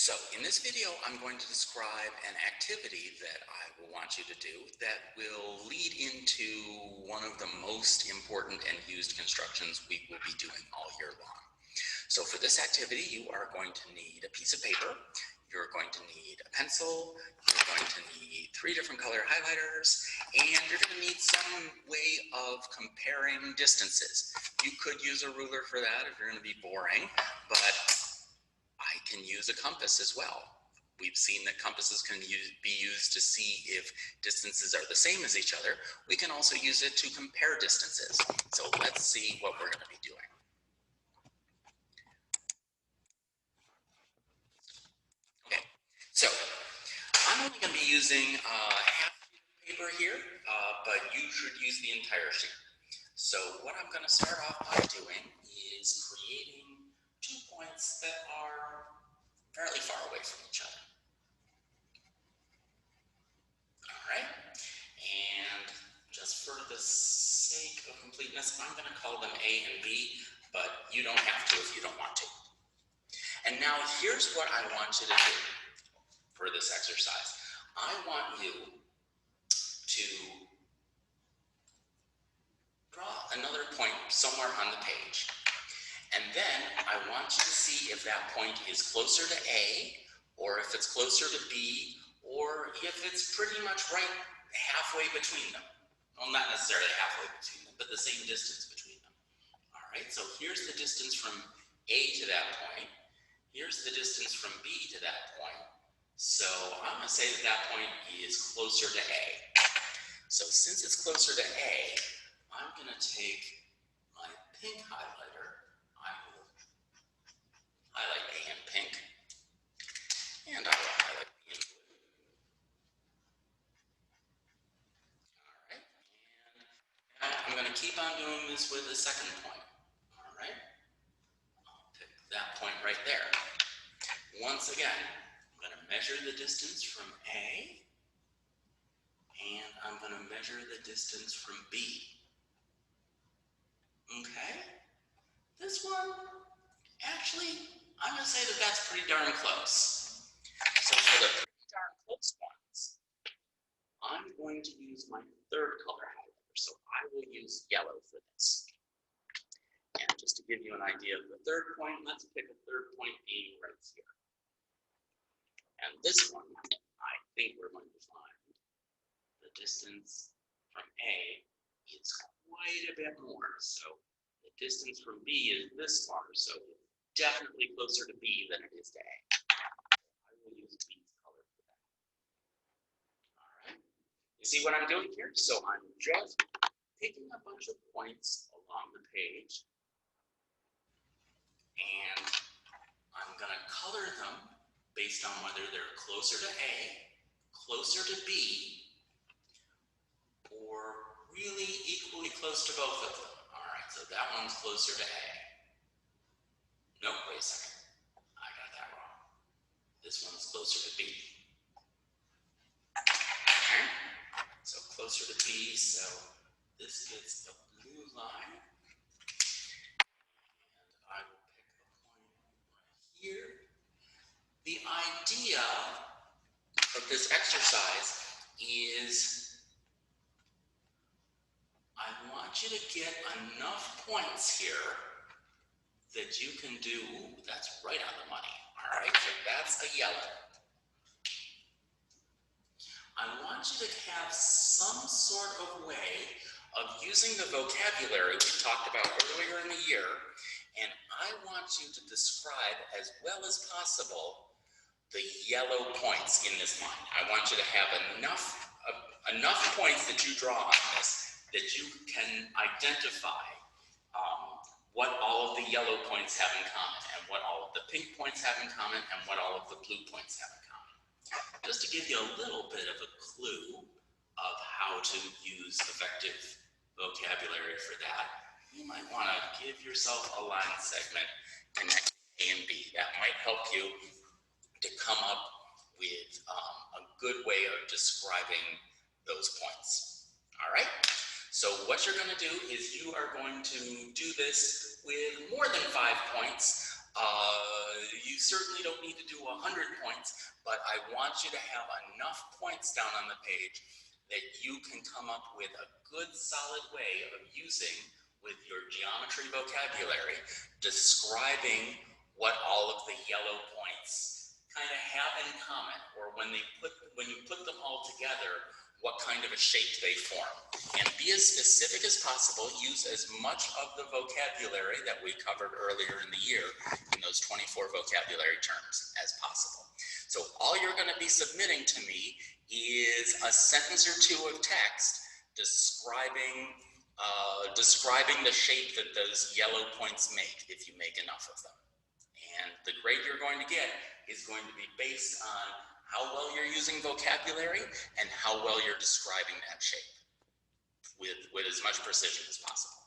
So in this video, I'm going to describe an activity that I will want you to do that will lead into one of the most important and used constructions we will be doing all year long. So for this activity, you are going to need a piece of paper, you're going to need a pencil, you're going to need 3 different color highlighters, and you're going to need some way of comparing distances. You could use a ruler for that if you're going to be boring, but I can use a compass as well. We've seen that compasses can be used to see if distances are the same as each other. We can also use it to compare distances. So let's see what we're going to be doing. Okay, so I'm only going to be using half sheet of paper here, but you should use the entire sheet. So what I'm going to start off by doing is creating 2 points that are fairly far away from each other. All right, and just for the sake of completeness, I'm going to call them A and B, but you don't have to if you don't want to. And now here's what I want you to do for this exercise. I want you to draw another point somewhere on the page. And then I want you to see if that point is closer to A, or if it's closer to B, or if it's pretty much right halfway between them. Well, not necessarily halfway between them, but the same distance between them. All right, so here's the distance from A to that point. Here's the distance from B to that point. So I'm going to say that that point is closer to A. So since it's closer to A, I'm going to take my pink highlighter. I will highlight A in pink, and I will highlight B in blue. All right, and now I'm going to keep on doing this with the second point. All right, I'll pick that point right there. Once again, I'm going to measure the distance from A, and I'm going to measure the distance from B. Okay, this one, actually, I'm going to say that that's pretty darn close. So for the pretty darn close ones, I'm going to use my third color highlighter. So I will use yellow for this. And just to give you an idea of the third point, let's pick a third point being right here. And this one, I think we're going to find the distance from A is quite a bit more. So the distance from B is this far. So definitely closer to B than it is to A. I will use B's color for that. All right. You see what I'm doing here? So I'm just picking a bunch of points along the page, and I'm going to color them based on whether they're closer to A, closer to B, or really equally close to both of them. All right, so that one's closer to A. No, wait a second. I got that wrong. This one's closer to B. Okay, so closer to B, so this gets a blue line. And I will pick a point right here. The idea of this exercise is I want you to get enough points here that you can do, that's right on the money. All right, so that's a yellow. I want you to have some sort of way of using the vocabulary we talked about earlier in the year, and I want you to describe as well as possible the yellow points in this line. I want you to have enough points that you draw on this that you can identify what all of the yellow points have in common, and what all of the pink points have in common, and what all of the blue points have in common. Just to give you a little bit of a clue of how to use effective vocabulary for that, you might want to give yourself a line segment connecting A and B. That might help you to come up with a good way of describing those points. All right? So what you're going to do is you are going to do this with more than 5 points You certainly don't need to do 100 points, but I want you to have enough points down on the page that you can come up with a good solid way of using with your geometry vocabulary, describing what all of the yellow points kind of have in common, or when you put them all together, what kind of a shape they form. And be as specific as possible. Use as much of the vocabulary that we covered earlier in the year in those 24 vocabulary terms as possible. So all you're going to be submitting to me is a sentence or two of text describing the shape that those yellow points make, if you make enough of them. And the grade you're going to get is going to be based on how well you're using vocabulary and how well you're describing that shape with as much precision as possible.